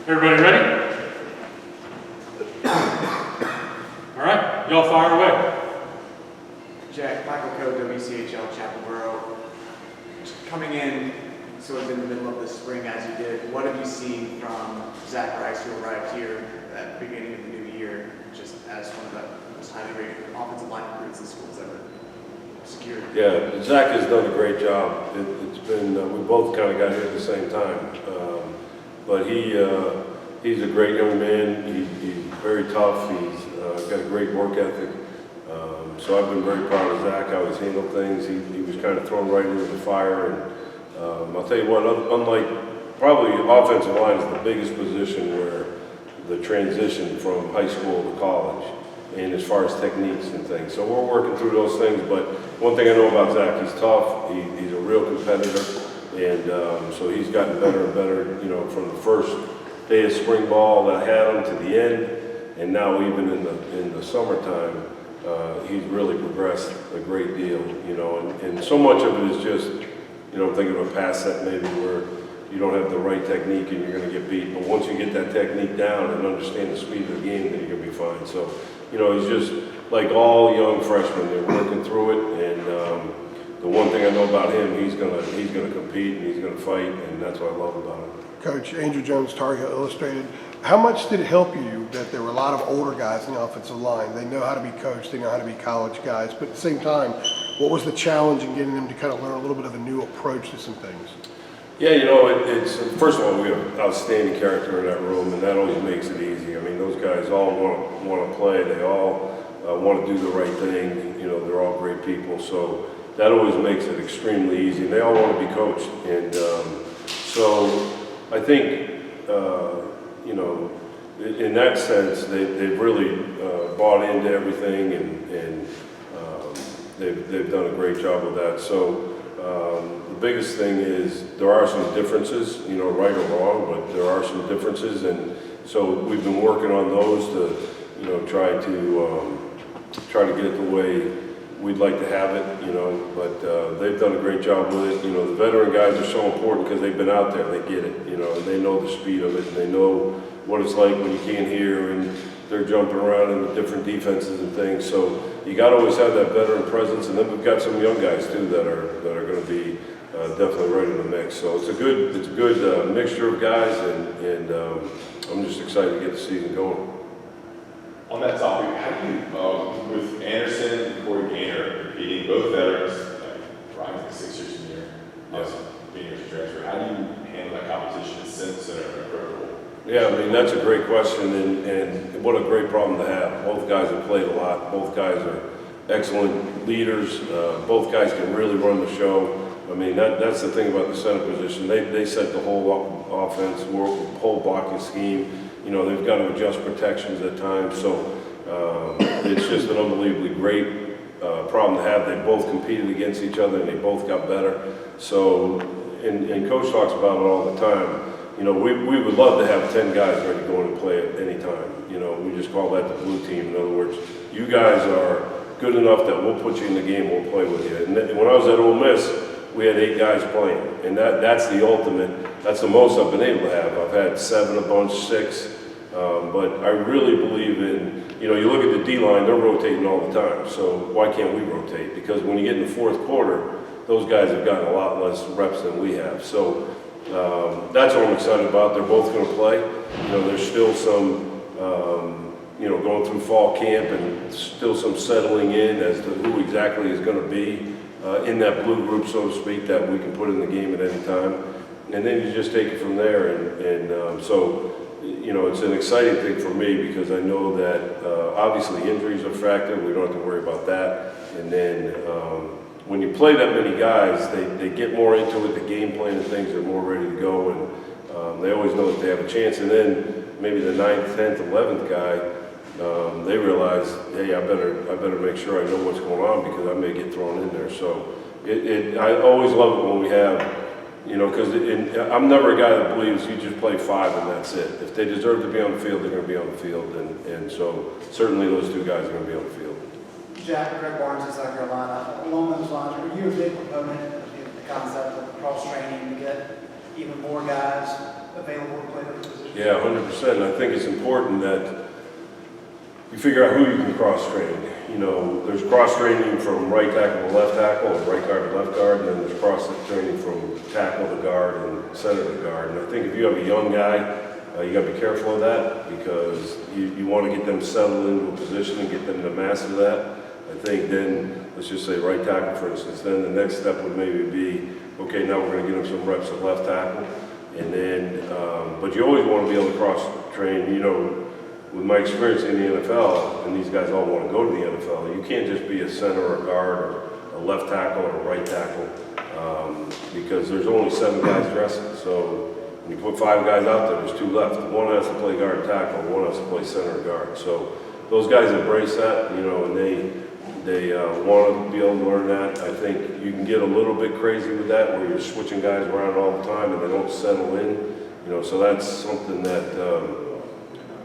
Everybody ready? All right, y'all fire away. Jack, Michael Coe, WCHL Chapel Borough. Coming in sort of in the middle of the spring as you did, what have you seen from Zach Rice, who arrived here at the beginning of the new year, just as one of the most highly rated offensive line recruits the school's ever secured? Yeah, Zach has done a great job. It's been, we both kind of got here at the same time. But he's a great young man. He's very tough. He's got a great work ethic. So I've been very proud of Zach, how he's handled things. He was kind of thrown right into the fire. And I'll tell you what, unlike probably offensive line is the biggest position where the transition from high school to college, and as far as techniques and things. So we're working through those things. But one thing I know about Zach, he's tough. He's a real competitor. And so he's gotten better and better, you know, from the first day of spring ball that I had him to the end. And now even in the summertime, he's really progressed a great deal, you know. And so much of it is just, you know, thinking of a pass set maybe where you don't have the right technique and you're going to get beat. But once you get that technique down and understand the speed of the game, then you're going to be fine. So, you know, he's just like all young freshmen. They're working through it. And the one thing I know about him, he's gonna compete and he's gonna fight, and that's what I love about him. Coach, Andrew Jones, Tar Heel Illustrated. How much did it help you that there were a lot of older guys in the offensive line? They know how to be coached, they know how to be college guys, but at the same time, what was the challenge in getting them to kind of learn a little bit of a new approach to some things? Yeah, you know, it's first of all, we have outstanding character in that room, and that always makes it easy. I mean, those guys all want to play. They all want to do the right thing. You know, they're all great people, so that always makes it extremely easy. And they all want to be coached, and so I think you know, in that sense, they've really bought into everything, and they've done a great job with that. So the biggest thing is there are some differences, you know, right or wrong, but there are some differences, and so we've been working on those to, you know, try to get it the way we'd like to have it, you know, but they've done a great job with it. You know, the veteran guys are so important because they've been out there, they get it, you know, and they know the speed of it, and they know what it's like when you can't hear and they're jumping around in the different defenses and things. So you got to always have that veteran presence, and then we've got some young guys too that are going to be definitely right in the mix. So it's a good mixture of guys, and I'm just excited to get the season going. On that topic, how do you, with Anderson and Corey Gaynor competing, both veterans, Ryan's like 6 years senior, being a transfer, how do you handle that competition in sense that are critical? Yeah, I mean, that's a great question, and what a great problem to have. Both guys have played a lot. Both guys are excellent leaders. Both guys can really run the show. I mean, that's the thing about the center position. They set the whole offense, whole blocking scheme. You know, they've got to adjust protections at times. So it's just an unbelievably great problem to have. They both competed against each other, and they both got better. So, and Coach talks about it all the time. You know, we would love to have 10 guys ready to go in and play at any time. You know, we just call that the blue team. In other words, you guys are good enough that we'll put you in the game, we'll play with you. And when I was at Ole Miss, we had 8 guys playing, and that's the ultimate. That's the most I've been able to have. I've had 7 a bunch, 6, but I really believe in, you know, you look at the D-line, they're rotating all the time, so why can't we rotate? Because when you get in the fourth quarter, those guys have gotten a lot less reps than we have. So that's what I'm excited about. They're both going to play. You know, there's still some, you know, going through fall camp and still some settling in as to who exactly is going to be in that blue group, so to speak, that we can put in the game at any time. And then you just take it from there. And so, you know, it's an exciting thing for me because I know that obviously injuries are a factor. We don't have to worry about that. And then when you play that many guys, they get more into it, the game plan and things are more ready to go, and they always know that they have a chance. And then maybe the 9th, 10th, 11th guy, they realize, hey, I better make sure I know what's going on because I may get thrown in there. So I always love it when we have, you know, because I'm never a guy that believes you just play 5 and that's it. If they deserve to be on the field, they're going to be on the field, and so certainly those 2 guys are going to be on the field. Jack, Greg Barnes in South Carolina. Along those lines, are you a big proponent of the concept of cross-training to get even more guys available to play those positions? Yeah, 100%. I think it's important that you figure out who you can cross-train. You know, there's cross-training from right tackle to left tackle, and right guard to left guard, and then there's cross-training from tackle to guard and center to guard. And I think if you have a young guy, you got to be careful of that because you want to get them settled into a position and get them to master that. I think then, let's just say right tackle, for instance, then the next step would maybe be, okay, now we're going to get them some reps at left tackle. And then, but you always want to be able to cross-train, you know, with my experience in the NFL, and these guys all want to go to the NFL, you can't just be a center or a guard or a left tackle or a right tackle because there's only 7 guys dressing. So when you put 5 guys out there, there's 2 left. One has to play guard and tackle, one has to play center or guard. So those guys embrace that, you know, and they want to be able to learn that. I think you can get a little bit crazy with that where you're switching guys around all the time and they don't settle in. You know, so that's something that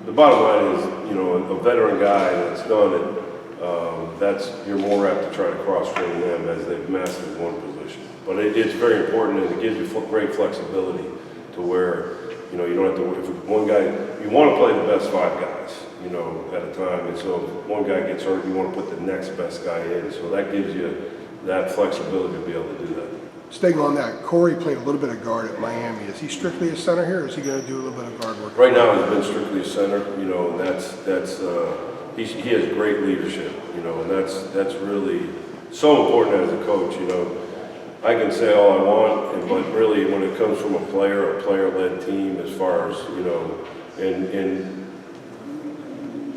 the bottom line is, you know, a veteran guy that's done it, you're more apt to try to cross-train them as they've mastered one position. But it's very important and it gives you great flexibility to where, you know, you don't have to, if one guy, you want to play the best 5 guys, you know, at a time. And so if one guy gets hurt, you want to put the next best guy in. So that gives you that flexibility to be able to do that. Staying on that, Corey played a little bit of guard at Miami. Is he strictly a center here, or is he going to do a little bit of guard work? Right now, he's been strictly a center, you know, and he has great leadership, you know, and that's really so important as a coach, you know. I can say all I want, but really when it comes from a player-led team, as far as, you know, and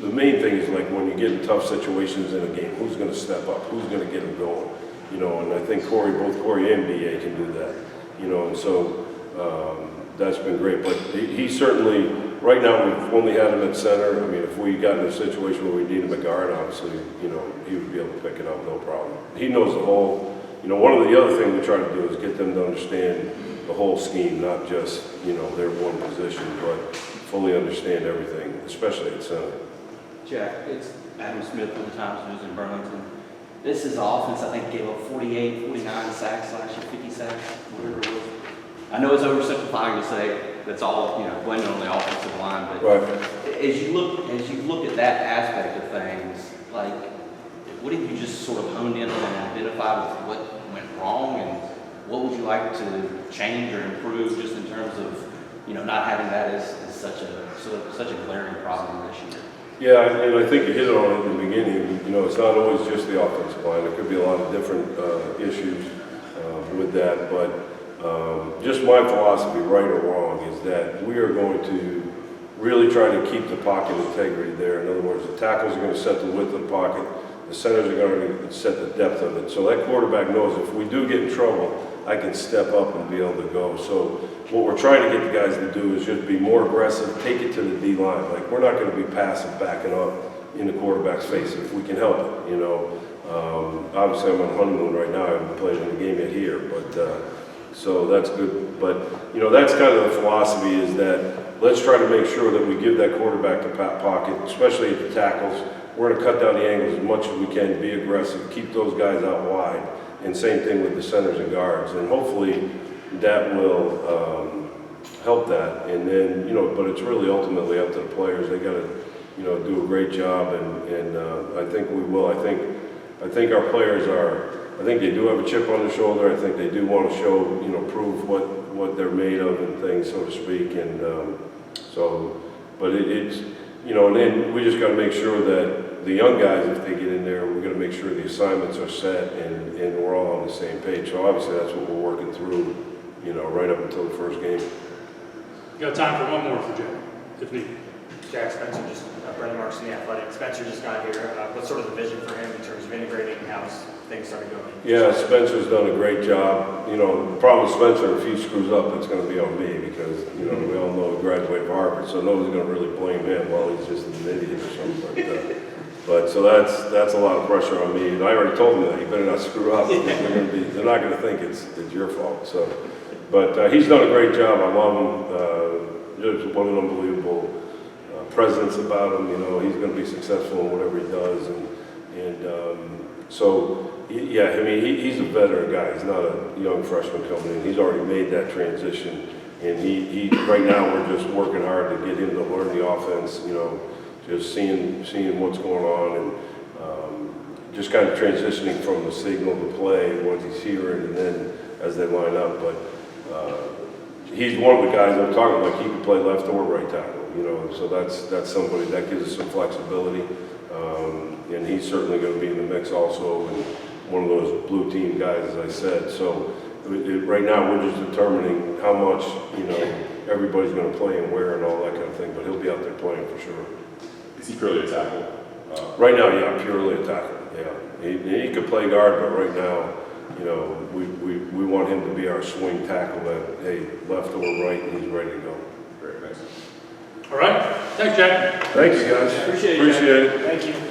the main thing is like when you get in tough situations in a game, who's going to step up, who's going to get them going, you know, and I think both Corey and B.A. can do that, you know, and so that's been great. But he certainly, right now we've only had him at center. I mean, if we got in a situation where we need him at guard, obviously, you know, he would be able to pick it up, no problem. He knows the whole, you know, one of the other things we try to do is get them to understand the whole scheme, not just, you know, their one position, but fully understand everything, especially at center. Jack, it's Adam Smith from the Times News in Burlington. This is an offense, I think, gave up 48, 49 sacks last year, 50 sacks, whatever it was. I know it's oversimplifying to say that's all, you know, blaming on the offensive line, but Right. as you look at that aspect of things, like, what have you just sort of honed in on and identified with what went wrong, and what would you like to change or improve just in terms of, you know, not having that as such a glaring problem this year? Yeah, and I think you hit it on it in the beginning. You know, it's not always just the offensive line. There could be a lot of different issues with that. But just my philosophy, right or wrong, is that we are going to really try to keep the pocket integrity there. In other words, the tackles are going to set the width of the pocket. The centers are going to set the depth of it. So that quarterback knows if we do get in trouble, I can step up and be able to go. So what we're trying to get the guys to do is just be more aggressive, take it to the D-line. Like, we're not going to be passive backing up in the quarterback's face if we can help it, you know. Obviously, I'm on honeymoon right now. I haven't played in the game yet here, but so that's good. But, you know, that's kind of the philosophy, is that let's try to make sure that we give that quarterback the pocket, especially at the tackles. We're going to cut down the angles as much as we can, be aggressive, keep those guys out wide. And same thing with the centers and guards. And hopefully that will help that. And then, you know, but it's really ultimately up to the players. They got to, you know, do a great job. And I think we will. I think our players I think they do have a chip on their shoulder. I think they do want to show, you know, prove what they're made of and things, so to speak. And but it's, you know, and then we just got to make sure that the young guys, if they get in there, we're going to make sure the assignments are set and we're all on the same page. So obviously that's what we're working through, you know, right up until the first game. You got time for one more for Jack, if needed. Jack, Spencer, just Brendan Marks in the Athletic. Spencer just got here. What's sort of the vision for him in terms of integrating how things started going? Yeah, Spencer's done a great job. You know, the problem with Spencer, if he screws up, it's going to be on me because, you know, we all know he graduated from Harvard, so nobody's going to really blame him. Well, he's just an idiot or something. But so that's a lot of pressure on me. And I already told him that. You better not screw up. They're not going to think it's your fault. So, but he's done a great job. I love him. Just what an unbelievable presence about him. You know, he's going to be successful in whatever he does. So, yeah, I mean, he's a veteran guy. He's not a young freshman coming in. He's already made that transition. And right now, we're just working hard to get him to learn the offense, you know, just seeing what's going on and just kind of transitioning from the signal to play, what he's hearing, and then as they line up. But he's one of the guys I'm talking about, he can play left or right tackle, you know, so that's somebody that gives us some flexibility. And he's certainly going to be in the mix also, and one of those blue team guys, as I said. So right now, we're just determining how much, you know, everybody's going to play and where and all that kind of thing, but he'll be out there playing for sure. Is he purely a tackle? Right now, yeah, purely a tackle, yeah. He could play guard, but right now, you know, we want him to be our swing tackle that, hey, left or right, and he's ready to go. Great, thanks. All right, thanks, Jack. Thank you, guys. Appreciate it. Appreciate it. Thank you.